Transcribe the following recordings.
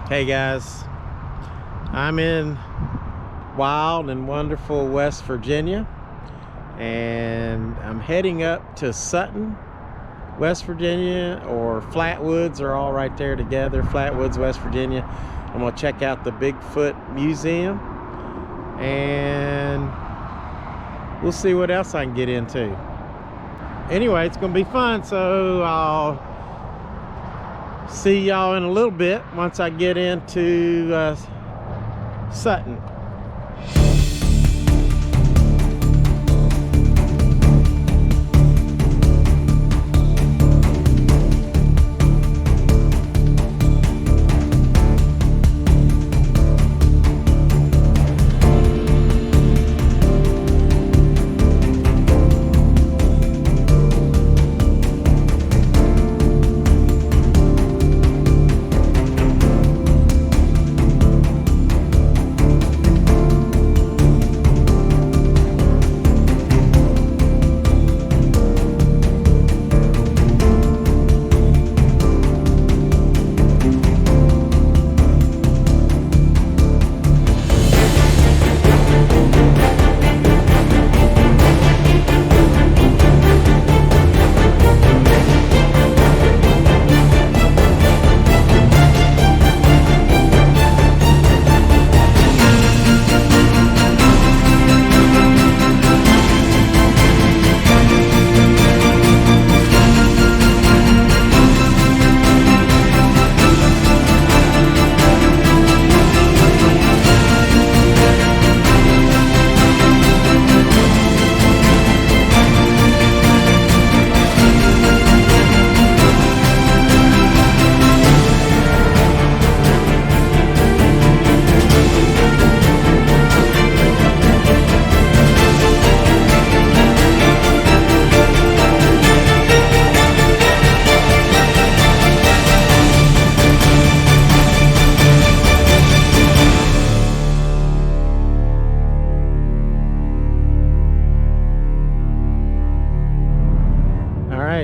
Hey guys, I'm in wild and wonderful West Virginia, and I'm heading up to Sutton, West Virginia, or Flatwoods are all right there together. Flatwoods, West Virginia. I'm gonna check out the Bigfoot Museum, and we'll see what else I can get into. Anyway, it's gonna be fun, so I'll see y'all in a little bit once I get into Sutton.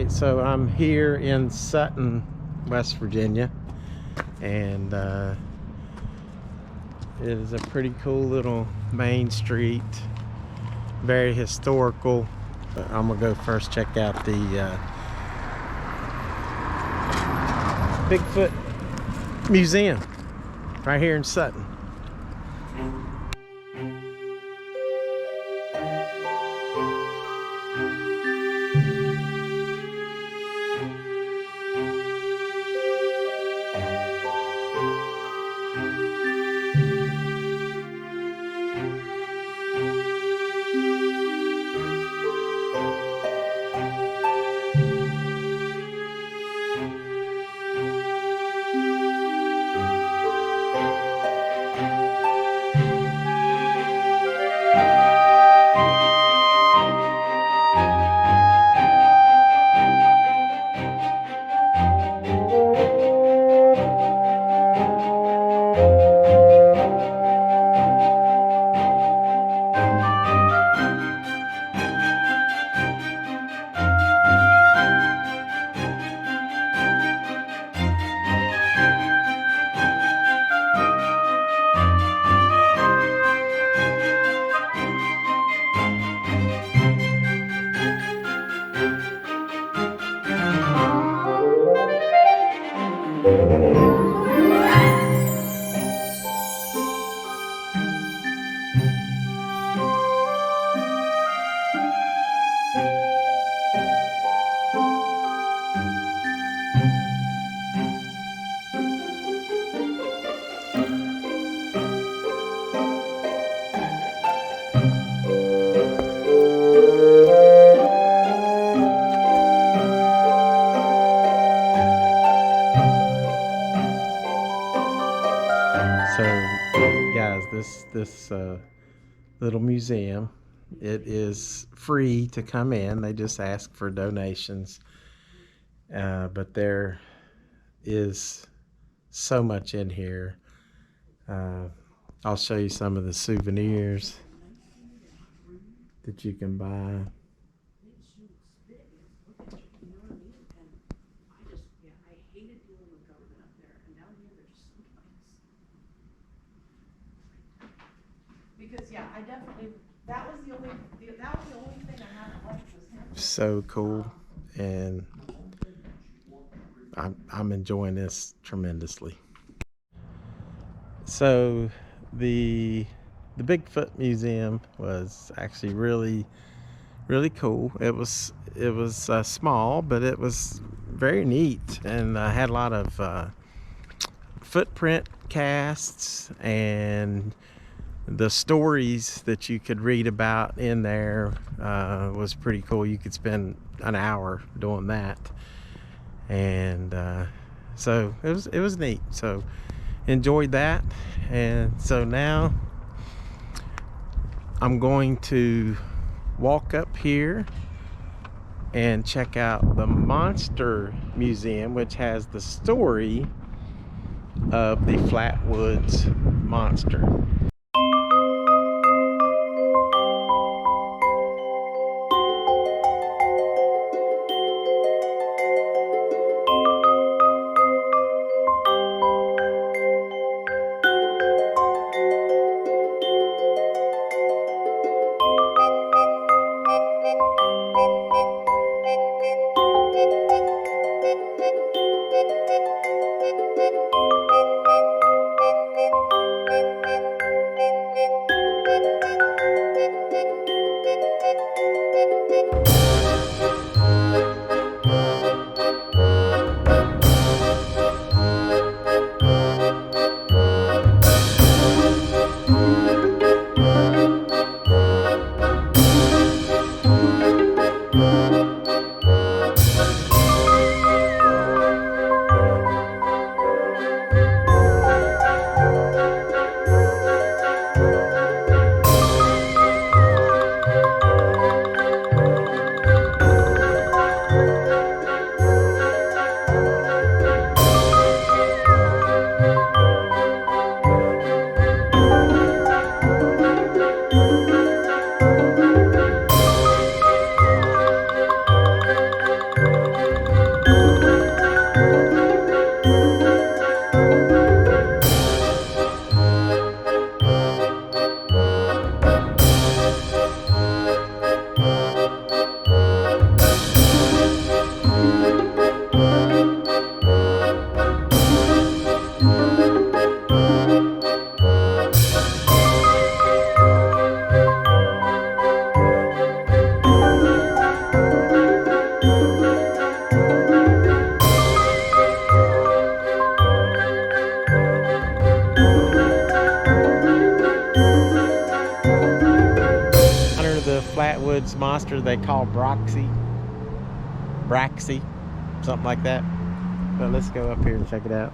So I'm here in Sutton, West Virginia, and it is a pretty cool little main street, very historical. But I'm gonna go first check out the Bigfoot Museum right here in Sutton. This little museum, it is free to come in. They just ask for donations, but there is so much in here. I'll show you some of the souvenirs that you can buy. I definitely, that was the only thing I haven't liked was him. So cool, and I'm enjoying this tremendously. So the Bigfoot Museum was actually really cool. It was small, but it was very neat, and had a lot of footprint casts, and the stories that you could read about in there was pretty cool. You could spend an hour doing that, and so it was neat. So enjoyed that, and so now I'm going to walk up here and check out the Monster Museum, which has the story of the Flatwoods monster. Flatwoods monster they call Braxy, something like that. But let's go up here and check it out.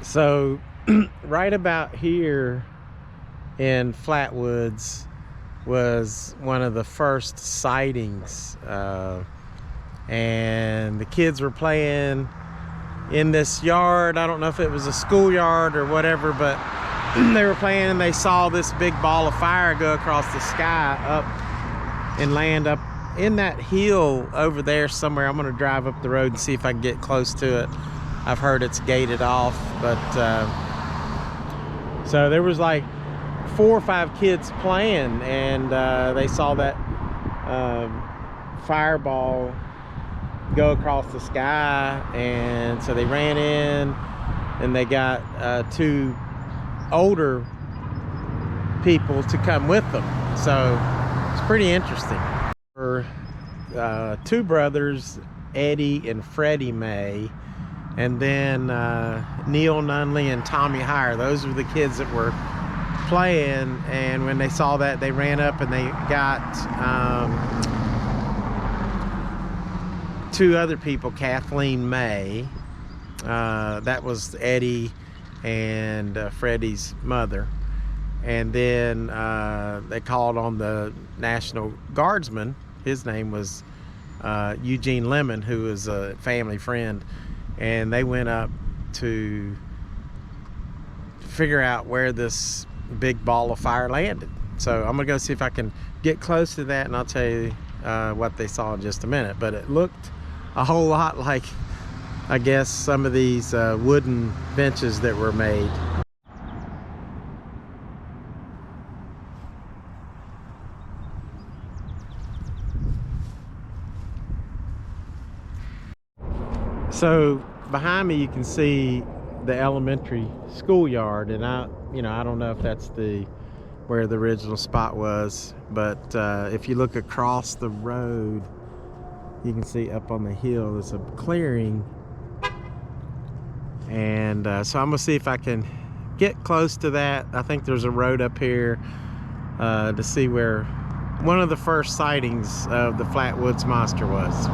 So right about here in Flatwoods was one of the first sightings, and the kids were playing in this yard. I don't know if it was a schoolyard or whatever, but they were playing and they saw this big ball of fire go across the sky up and land up in that hill over there somewhere. I'm gonna drive up the road and see if I can get close to it. I've heard it's gated off, but so there was like 4 or 5 kids playing, and they saw that fireball go across the sky, and so they ran in and they got 2 older people to come with them. So it's pretty interesting. For 2 brothers, Eddie and Freddie May, and then Neil Nunley and Tommy Hire. Those were the kids that were playing, and when they saw that, they ran up and they got 2 other people, Kathleen May, that was Eddie and Freddie's mother, and then they called on the National Guardsman. His name was Eugene Lemon, who was a family friend, and they went up to figure out where this big ball of fire landed. So I'm gonna go see if I can get close to that, and I'll tell you what they saw in just a minute. But it looked a whole lot like, I guess, some of these wooden benches that were made. So behind me you can see the elementary schoolyard, and I don't know if that's where the original spot was, but if you look across the road, you can see up on the hill there's a clearing, and so I'm gonna see if I can get close to that. I think there's a road up here to see where one of the first sightings of the Flatwoods monster was.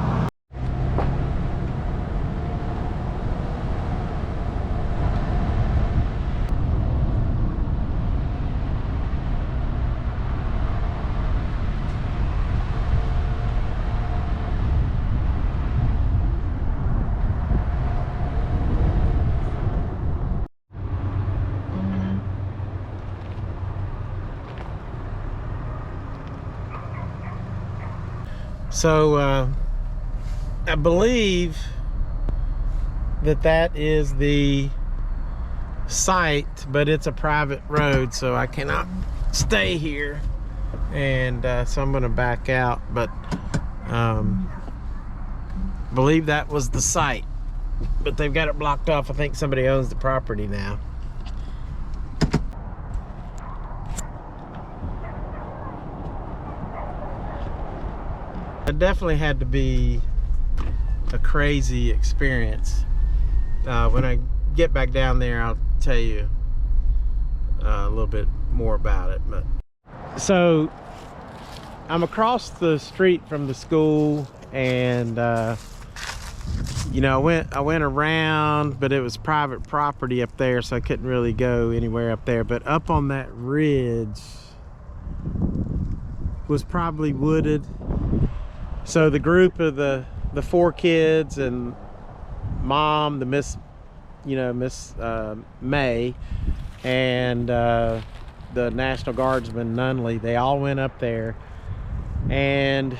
So I believe that is the site, but it's a private road, so I cannot stay here, and so I'm gonna back out. But believe that was the site, but they've got it blocked off. I think somebody owns the property now. It definitely had to be a crazy experience. When I get back down there, I'll tell you a little bit more about it. But so I'm across the street from the school, and you know, I went around, but it was private property up there, so I couldn't really go anywhere up there. But up on that ridge was probably wooded. So the group of the 4 kids and mom, the Miss May, and the National Guardsman Nunley, they all went up there. And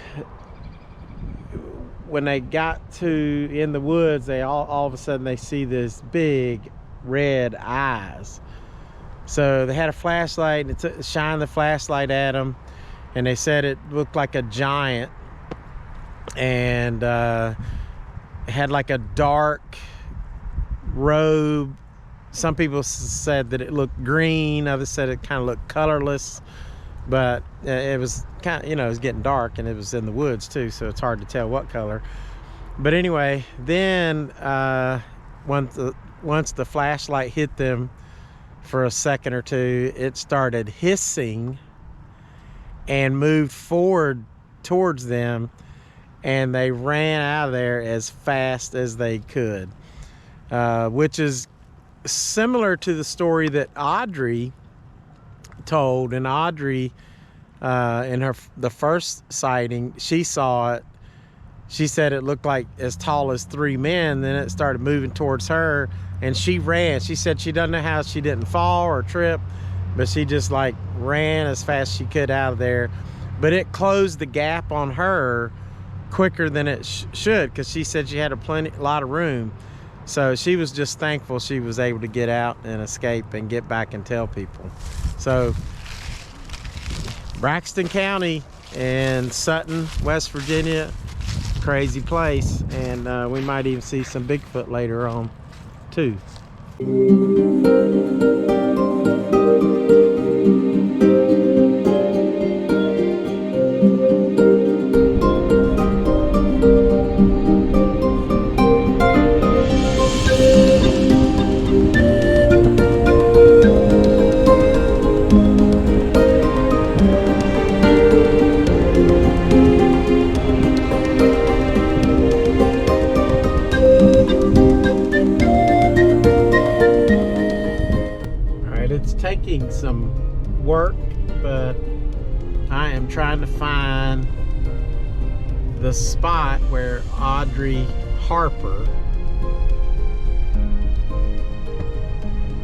when they got in the woods, they all of a sudden they see this big red eyes. So they had a flashlight, and it shined the flashlight at them, and they said it looked like a giant, and had like a dark robe. Some people said that it looked green, others said it kind of looked colorless, but it was kind of, it was getting dark, and it was in the woods too, so it's hard to tell what color. But anyway, then once the flashlight hit them for a second or two, it started hissing and moved forward towards them, and they ran out of there as fast as they could, which is similar to the story that Audrey told. And Audrey, in the first sighting, she saw it. She said it looked like as tall as 3 men. Then it started moving towards her, and she ran. She said she doesn't know how she didn't fall or trip, but she just like ran as fast as she could out of there. But it closed the gap on her quicker than it should, because she said she had a lot of room. So she was just thankful she was able to get out and escape and get back and tell people. So Braxton County and Sutton, West Virginia, crazy place, and we might even see some Bigfoot later on too. Taking some work, but I am trying to find the spot where Audrey Harper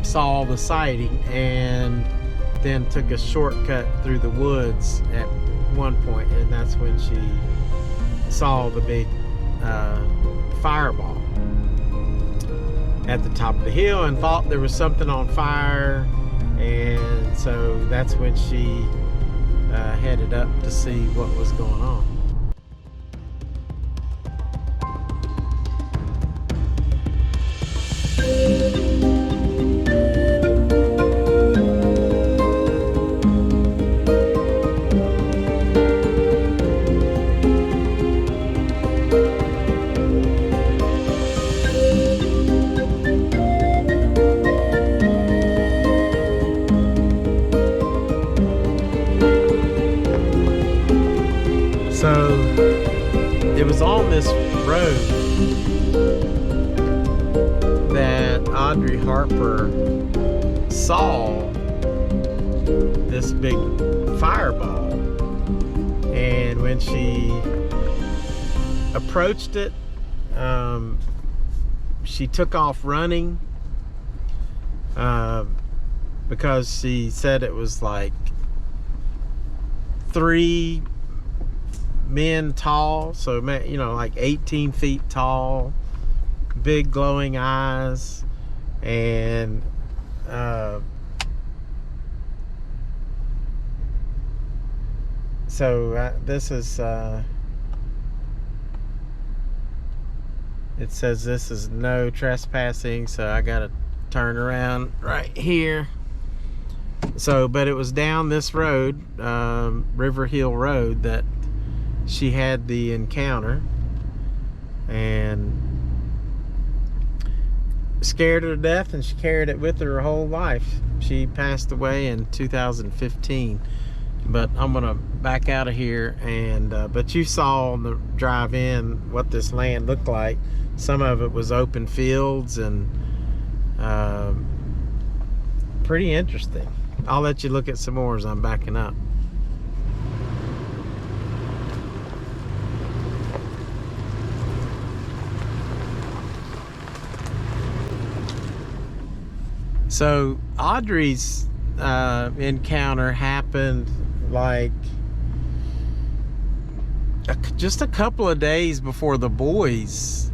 saw the sighting. And then took a shortcut through the woods at one point, and that's when she saw the big fireball at the top of the hill and thought there was something on fire, and so that's when she headed up to see what was going on. So it was on this road that Audrey Harper saw this big fireball, and when she approached it, she took off running because she said it was like 3 men tall, so you know, like 18 feet tall, big glowing eyes, and this is it says this is no trespassing, so I gotta turn around right here. So but it was down this road, River Hill Road, that she had the encounter, and scared her to death, and she carried it with her whole life. She passed away in 2015. But I'm gonna back out of here, and but you saw on the drive in what this land looked like. Some of it was open fields, and pretty interesting. I'll let you look at some more as I'm backing up. So Audrey's encounter happened like just a couple of days before the boys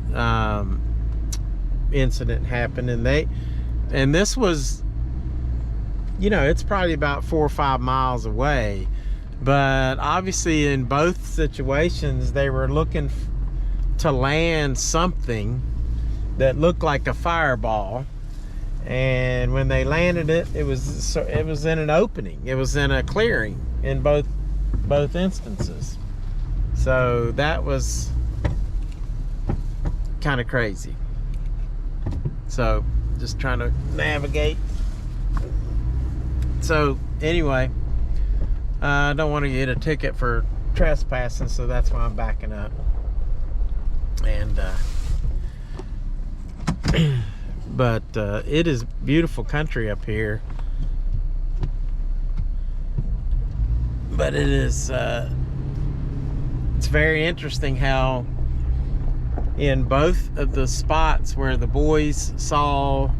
incident happened, and this was, you know, it's probably about 4 or 5 miles away, but obviously in both situations they were looking to land something that looked like a fireball. And when they landed it, it was in an opening. It was in a clearing in both instances. So that was kind of crazy. So just trying to navigate. So anyway, I don't want to get a ticket for trespassing, so that's why I'm backing up. And but it is beautiful country up here, but it is it's very interesting how in both of the spots where the boys saw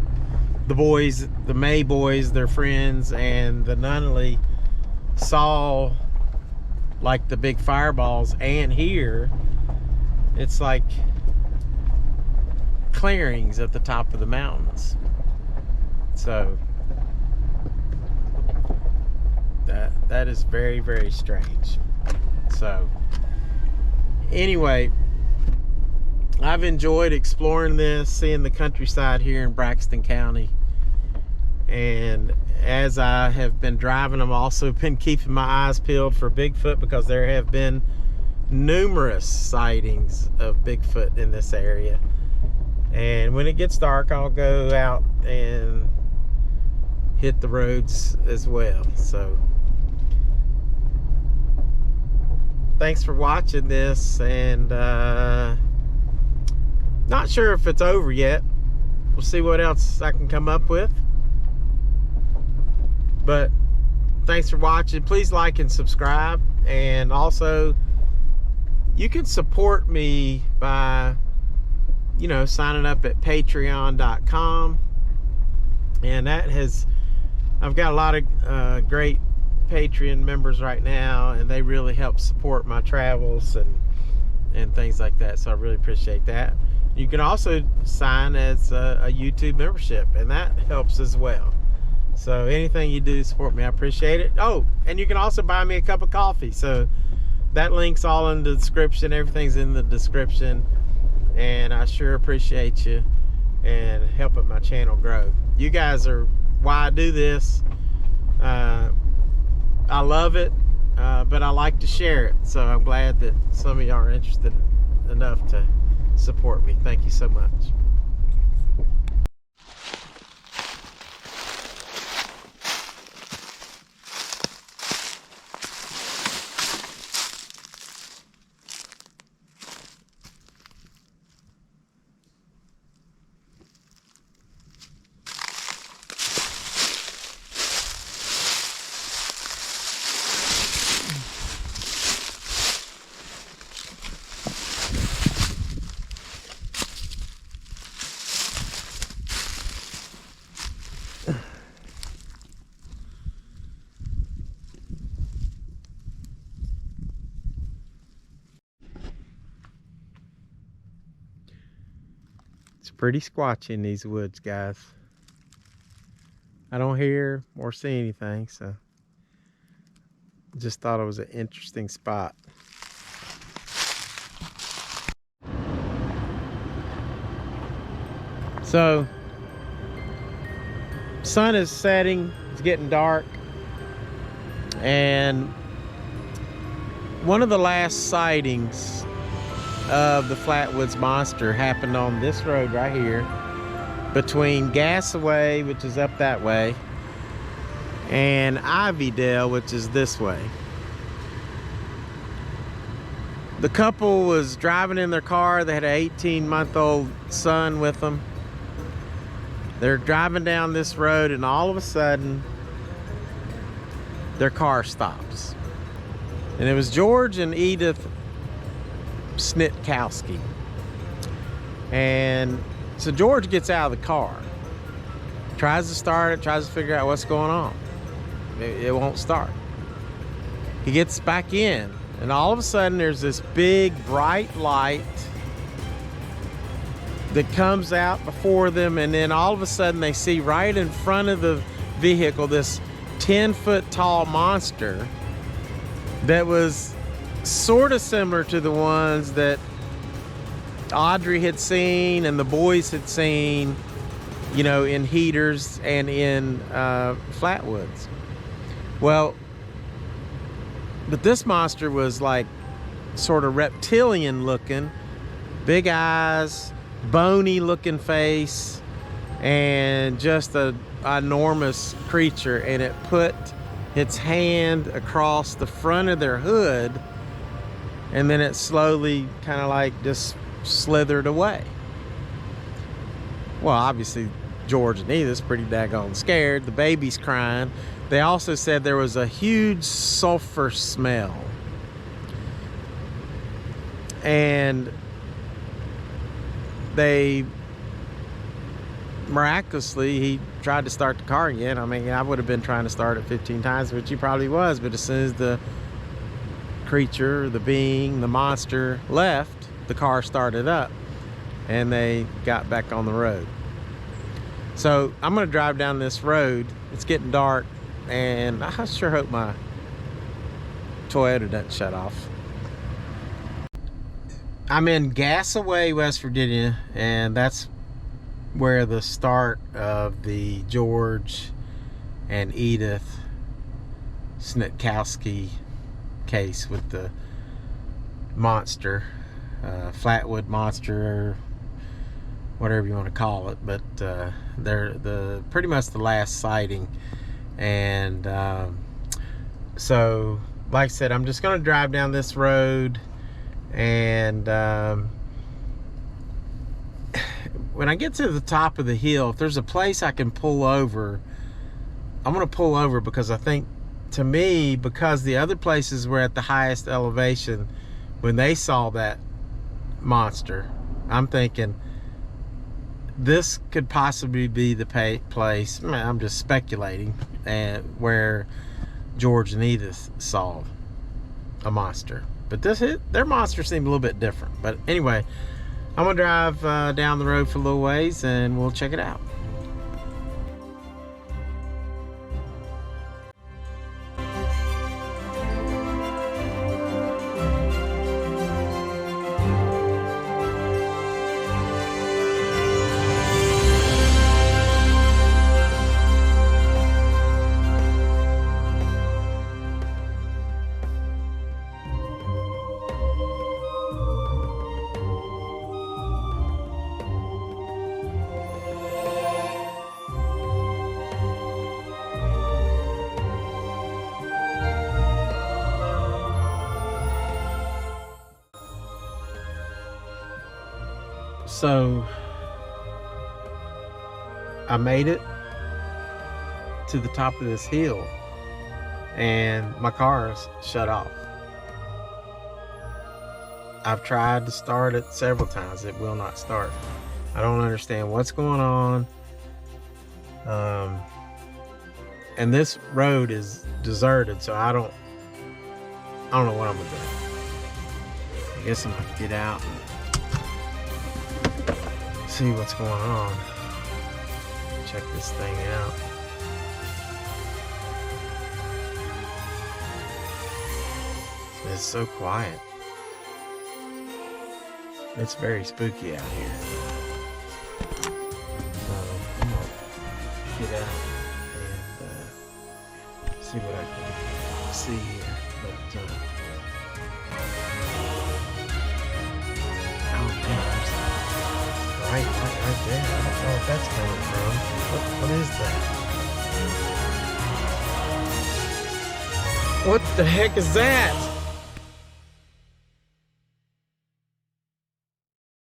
the May boys, their friends, and the Nunnally saw like the big fireballs, and here it's like clearings at the top of the mountains. So that is very, very strange. So anyway, I've enjoyed exploring this, seeing the countryside here in Braxton County, and as I have been driving, I've also been keeping my eyes peeled for Bigfoot, because there have been numerous sightings of Bigfoot in this area. And when it gets dark, I'll go out and hit the roads as well. So thanks for watching this, and not sure if it's over yet. We'll see what else I can come up with. But thanks for watching. Please like and subscribe, and also you can support me by, you know, signing up at patreon.com, and that has I've got a lot of great Patreon members right now, and they really help support my travels and things like that, so I really appreciate that. You can also sign as a YouTube membership, and that helps as well. So anything you do to support me, I appreciate it. Oh, and you can also buy me a cup of coffee. So that link's all in the description. Everything's in the description. And I sure appreciate you and helping my channel grow. You guys are why I do this. I love it, but I like to share it. So I'm glad that some of y'all are interested enough to support me. Thank you so much. It's pretty squatchy in these woods, guys. I don't hear or see anything, so just thought it was an interesting spot. So, sun is setting, it's getting dark, and one of the last sightings of the Flatwoods monster happened on this road right here between Gasaway, which is up that way, and Ivydale, which is this way. The couple was driving in their car. They had an 18-month-old son with them. They're driving down this road, and all of a sudden their car stops, and it was George and Edith Snitkowski. And so George gets out of the car, tries to start it, tries to figure out what's going on. It won't start. He gets back in, and all of a sudden there's this big bright light that comes out before them, and then all of a sudden they see right in front of the vehicle this 10-foot tall monster that was sort of similar to the ones that Audrey had seen and the boys had seen, you know, in heaters and in Flatwoods. Well, but this monster was like sort of reptilian looking, big eyes, bony looking face, and just a enormous creature. And it put its hand across the front of their hood, and then it slowly kind of like just slithered away. Well, obviously George and Edith's pretty daggone scared. The baby's crying. They also said there was a huge sulfur smell, and they miraculously, he tried to start the car again. I mean, I would have been trying to start it 15 times, which he probably was, but as soon as the creature, the being, the monster left, the car started up and they got back on the road. So I'm gonna drive down this road. It's getting dark, and I sure hope my Toyota doesn't shut off. I'm in Gasaway, West Virginia, and that's where the start of the George and Edith Snitkowski case with the monster, Flatwood monster, or whatever you want to call it, but they're pretty much the last sighting. And so like I said, I'm just going to drive down this road, and when I get to the top of the hill, if there's a place I can pull over, I'm going to pull over, because I think, to me, because the other places were at the highest elevation when they saw that monster, I'm thinking this could possibly be the place, I'm just speculating, where George and Edith saw a monster. But their monster seemed a little bit different. But anyway, I'm gonna drive down the road for a little ways and we'll check it out. So I made it to the top of this hill and my car is shut off. I've tried to start it several times. It will not start. I don't understand what's going on. And this road is deserted, so I don't know what I'm gonna do. I guess I'm gonna get out and see what's going on. Check this thing out. It's so quiet. It's very spooky out here. So I'm gonna get out and see what I can see here. But oh man, there's right there. I don't know what that's coming from. What is that? What the heck is that?